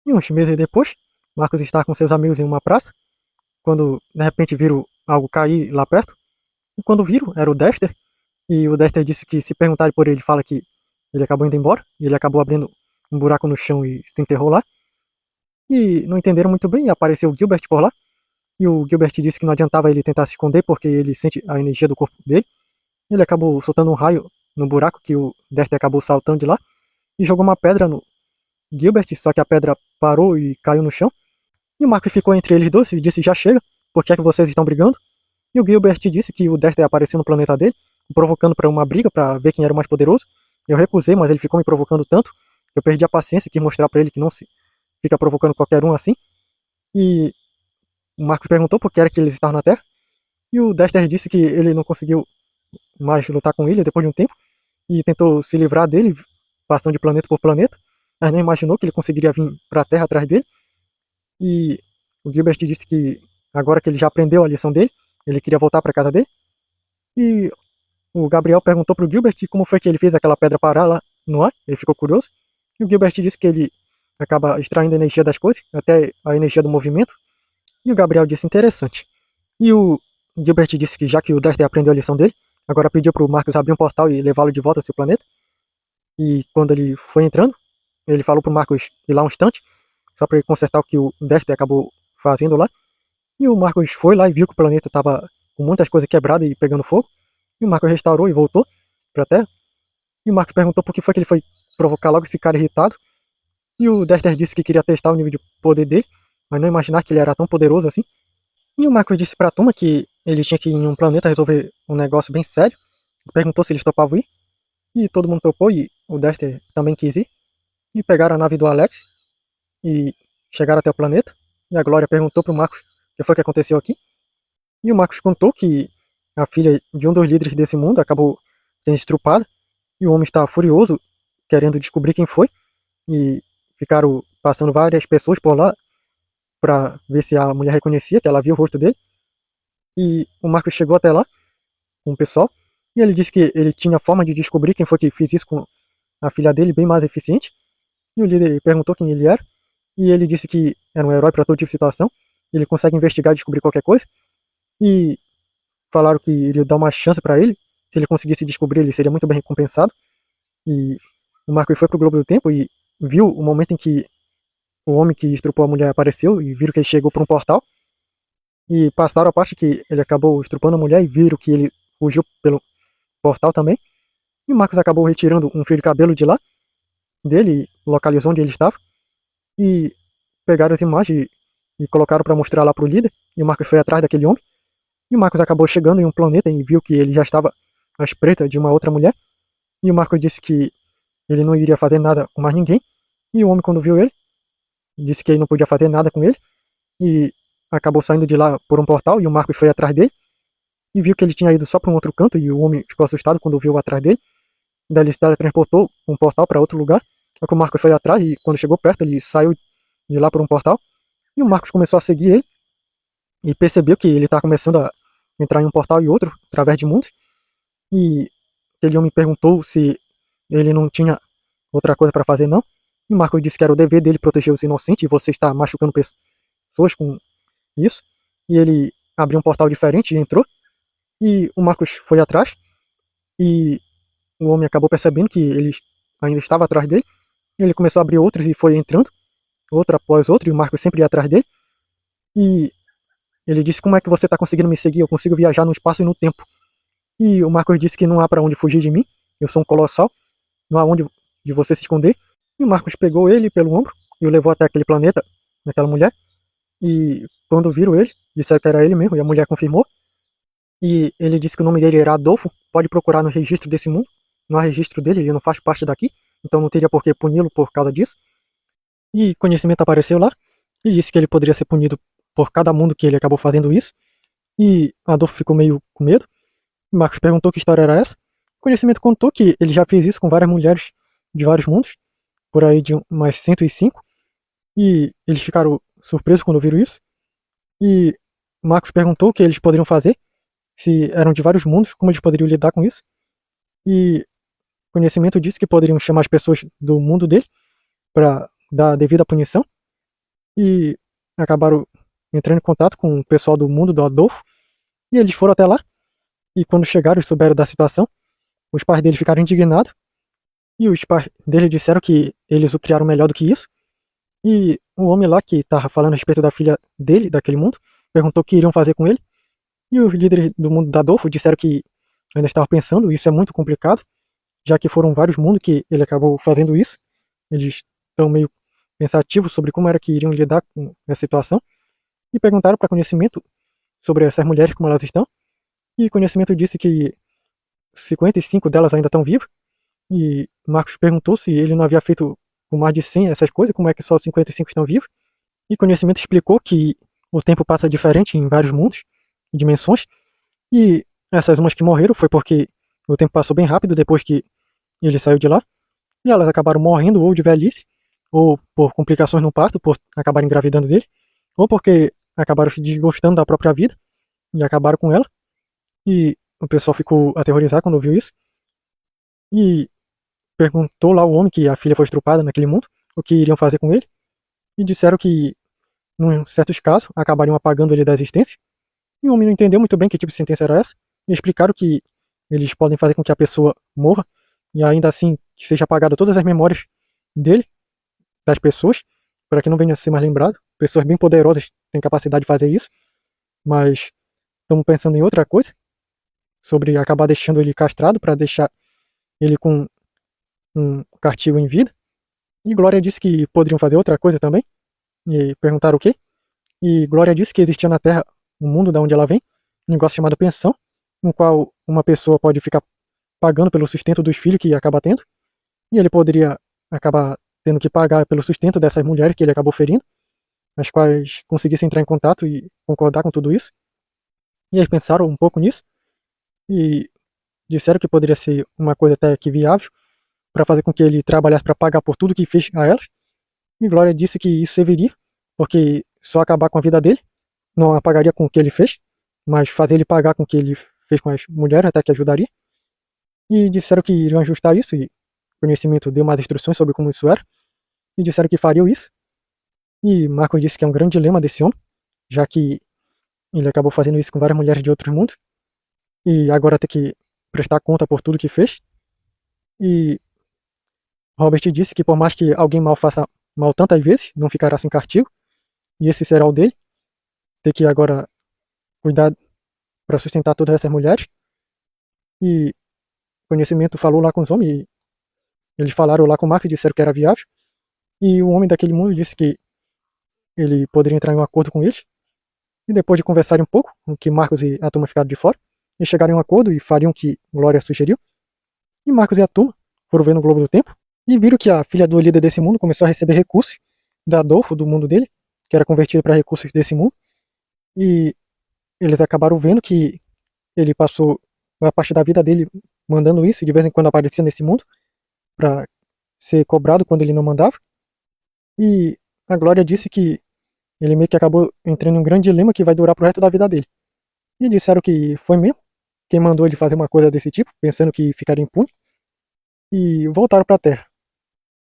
E uns meses depois, Marcos está com seus amigos em uma praça, quando de repente viram algo cair lá perto. E quando viram, era o Dexter. E o Dexter disse que se perguntarem por ele, fala que ele acabou indo embora. E ele acabou abrindo um buraco no chão e se enterrou lá. E não entenderam muito bem, e apareceu o Gilbert por lá. E o Gilbert disse que não adiantava ele tentar se esconder, porque ele sente a energia do corpo dele. Ele acabou soltando um raio no buraco que o Dexter acabou saltando de lá. E jogou uma pedra no Gilbert, só que a pedra parou e caiu no chão. E o Marcos ficou entre eles dois e disse, já chega, por que é que vocês estão brigando? E o Gilbert disse que o Dexter apareceu no planeta dele, provocando para uma briga para ver quem era o mais poderoso. Eu recusei, mas ele ficou me provocando tanto, eu perdi a paciência e quis mostrar para ele que não se fica provocando qualquer um assim. E o Marcos perguntou por que era que eles estavam na Terra. E o Dexter disse que ele não conseguiu mais lutar com ele depois de um tempo, e tentou se livrar dele, passando de planeta por planeta, mas não imaginou que ele conseguiria vir para a Terra atrás dele. E o Gilbert disse que agora que ele já aprendeu a lição dele, ele queria voltar para casa dele. E o Gabriel perguntou para o Gilbert como foi que ele fez aquela pedra parar lá no ar. Ele ficou curioso. E o Gilbert disse que ele acaba extraindo a energia das coisas, até a energia do movimento. E o Gabriel disse interessante. E o Gilbert disse que já que o Dexter aprendeu a lição dele, agora pediu para o Marcos abrir um portal e levá-lo de volta ao seu planeta. E quando ele foi entrando, ele falou para o Marcos ir lá um instante, só para ele consertar o que o Dexter acabou fazendo lá. E o Marcos foi lá e viu que o planeta estava com muitas coisas quebradas e pegando fogo. E o Marcos restaurou e voltou para a Terra. E o Marcos perguntou por que foi que ele foi provocar logo esse cara irritado. E o Dexter disse que queria testar o nível de poder dele, mas não imaginar que ele era tão poderoso assim. E o Marcos disse para a turma que ele tinha que ir em um planeta resolver um negócio bem sério. Perguntou se eles topavam ir. E todo mundo topou e o Dexter também quis ir. E pegaram a nave do Alex e chegaram até o planeta. E a Glória perguntou para o Marcos o que foi que aconteceu aqui. E o Marcos contou que a filha de um dos líderes desse mundo acabou sendo estrupada. E o homem está furioso, querendo descobrir quem foi. E ficaram passando várias pessoas por lá para ver se a mulher reconhecia, que ela viu o rosto dele. E o Marcos chegou até lá com o pessoal. E ele disse que ele tinha forma de descobrir quem foi que fez isso com a filha dele, bem mais eficiente. E o líder perguntou quem ele era. E ele disse que era um herói para todo tipo de situação. Ele consegue investigar e descobrir qualquer coisa. E falaram que iriam dar uma chance para ele. Se ele conseguisse descobrir, ele seria muito bem recompensado. E o Marcos foi pro Globo do Tempo e viu o momento em que o homem que estrupou a mulher apareceu. E viram que ele chegou por um portal. E passaram a parte que ele acabou estrupando a mulher e viram que ele fugiu pelo portal também. E o Marcos acabou retirando um fio de cabelo de lá, dele, localizou onde ele estava. E pegaram as imagens e colocaram para mostrar lá pro líder. E o Marcos foi atrás daquele homem. E o Marcos acabou chegando em um planeta e viu que ele já estava à espreita de uma outra mulher. E o Marcos disse que ele não iria fazer nada com mais ninguém. E o homem, quando viu ele, disse que ele não podia fazer nada com ele. E acabou saindo de lá por um portal. E o Marcos foi atrás dele. E viu que ele tinha ido só para um outro canto. E o homem ficou assustado quando viu atrás dele. Daí ele se teletransportou um portal para outro lugar. Só que o Marcos foi atrás e quando chegou perto ele saiu de lá por um portal. E o Marcos começou a seguir ele. E percebeu que ele estava começando a entrar em um portal e outro, através de mundos. E aquele homem perguntou se ele não tinha outra coisa para fazer, não. E o Marcos disse que era o dever dele proteger os inocentes, e você está machucando pessoas com isso. E ele abriu um portal diferente e entrou. E o Marcos foi atrás. E o homem acabou percebendo que ele ainda estava atrás dele. E ele começou a abrir outros e foi entrando, outro após outro, e o Marcos sempre ia atrás dele. E ele disse, como é que você está conseguindo me seguir? Eu consigo viajar no espaço e no tempo. E o Marcos disse que não há para onde fugir de mim. Eu sou um colossal. Não há onde de você se esconder. E o Marcos pegou ele pelo ombro e o levou até aquele planeta, naquela mulher. E quando viram ele, disseram que era ele mesmo, e a mulher confirmou. E ele disse que o nome dele era Adolfo. Pode procurar no registro desse mundo. Não há registro dele, ele não faz parte daqui. Então não teria por que puni-lo por causa disso. E conhecimento apareceu lá. E disse que ele poderia ser punido por cada mundo que ele acabou fazendo isso. E Adolfo ficou meio com medo. Marcos perguntou que história era essa. Conhecimento contou que ele já fez isso com várias mulheres de vários mundos, por aí de umas 105. E eles ficaram surpresos quando viram isso. E Marcos perguntou o que eles poderiam fazer, se eram de vários mundos, como eles poderiam lidar com isso. E Conhecimento disse que poderiam chamar as pessoas do mundo dele para dar a devida punição. e acabaram entrando em contato com o pessoal do mundo do Adolfo, e eles foram até lá, e quando chegaram e souberam da situação, os pais dele ficaram indignados, e os pais dele disseram que eles o criaram melhor do que isso, e o homem lá que estava falando a respeito da filha dele, daquele mundo, perguntou o que iriam fazer com ele, e os líderes do mundo da Adolfo disseram que ainda estavam pensando, isso é muito complicado, já que foram vários mundos que ele acabou fazendo isso, eles estão meio pensativos sobre como era que iriam lidar com essa situação, e perguntaram para Conhecimento sobre essas mulheres, como elas estão, e Conhecimento disse que 55 delas ainda estão vivas, e Marcos perguntou se ele não havia feito com mais de 100 essas coisas, como é que só 55 estão vivos, e Conhecimento explicou que o tempo passa diferente em vários mundos e dimensões, e essas umas que morreram foi porque o tempo passou bem rápido depois que ele saiu de lá, e elas acabaram morrendo ou de velhice, ou por complicações no parto, por acabarem engravidando dele, ou porque acabaram se desgostando da própria vida e acabaram com ela. E o pessoal ficou aterrorizado quando ouviu isso. E perguntou lá ao homem que a filha foi estrupada naquele mundo, o que iriam fazer com ele. E disseram que, em certos casos, acabariam apagando ele da existência. E o homem não entendeu muito bem que tipo de sentença era essa. E explicaram que eles podem fazer com que a pessoa morra, e ainda assim que seja apagada todas as memórias dele, das pessoas, para que não venha a ser mais lembrado. Pessoas bem poderosas têm capacidade de fazer isso, mas estamos pensando em outra coisa, sobre acabar deixando ele castrado para deixar ele com um castigo em vida. E Glória disse que poderiam fazer outra coisa também, e perguntaram o quê? E Glória disse que existia na Terra, um mundo da onde ela vem, um negócio chamado pensão, no qual uma pessoa pode ficar pagando pelo sustento dos filhos que acaba tendo, e ele poderia acabar tendo que pagar pelo sustento dessas mulheres que ele acabou ferindo, as quais conseguissem entrar em contato e concordar com tudo isso. E eles pensaram um pouco nisso e disseram que poderia ser uma coisa até que viável para fazer com que ele trabalhasse para pagar por tudo que fez a elas. E Glória disse que isso serviria, porque só acabar com a vida dele não apagaria com o que ele fez, mas fazer ele pagar com o que ele fez com as mulheres até que ajudaria. E disseram que iriam ajustar isso, e o Conhecimento deu umas instruções sobre como isso era, e disseram que fariam isso. E Marco disse que é um grande dilema desse homem, já que ele acabou fazendo isso com várias mulheres de outros mundos, e agora tem que prestar conta por tudo que fez. E Robert disse que por mais que alguém mal faça mal tantas vezes, não ficará sem castigo, e esse será o dele, ter que agora cuidar para sustentar todas essas mulheres. E Conhecimento falou lá com os homens, e eles falaram lá com o Marco e disseram que era viável, e o homem daquele mundo disse que ele poderia entrar em um acordo com eles, e depois de conversarem um pouco, o que Marcos e a turma ficaram de fora, eles chegaram em um acordo e fariam o que Glória sugeriu, e Marcos e a turma foram ver no Globo do Tempo, e viram que a filha do líder desse mundo começou a receber recursos da Adolfo, do mundo dele, que era convertido para recursos desse mundo, e eles acabaram vendo que ele passou uma parte da vida dele mandando isso, e de vez em quando aparecia nesse mundo, para ser cobrado quando ele não mandava, e a Glória disse que ele meio que acabou entrando em um grande dilema que vai durar pro resto da vida dele. E disseram que foi mesmo quem mandou ele fazer uma coisa desse tipo, pensando que ficaria impune, e voltaram para a Terra.